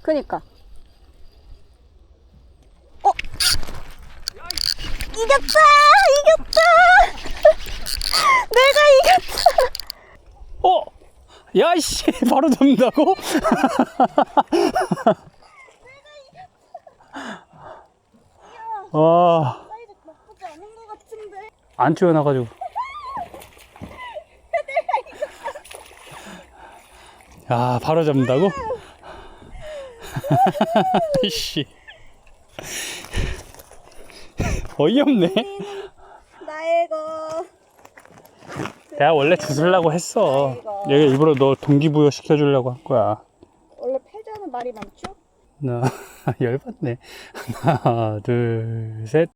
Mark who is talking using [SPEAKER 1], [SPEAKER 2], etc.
[SPEAKER 1] 그니까. 이겼다! 이겼다! 내가 이겼다!
[SPEAKER 2] 야이씨, 바로 잡는다고? 와,
[SPEAKER 1] 사이즈 나쁘지 않은 것 같은데.
[SPEAKER 2] 안 쪼여나가지고. 야, 바로 잡는다고? 이씨. 어이없네.
[SPEAKER 1] 나의 거.
[SPEAKER 2] 내가 원래 주술라고 했어. 얘가 일부러 너 동기부여 시켜주려고 한 거야.
[SPEAKER 1] 원래 패자는 말이 많죠?
[SPEAKER 2] 나 열받네. 하나, 둘, 셋.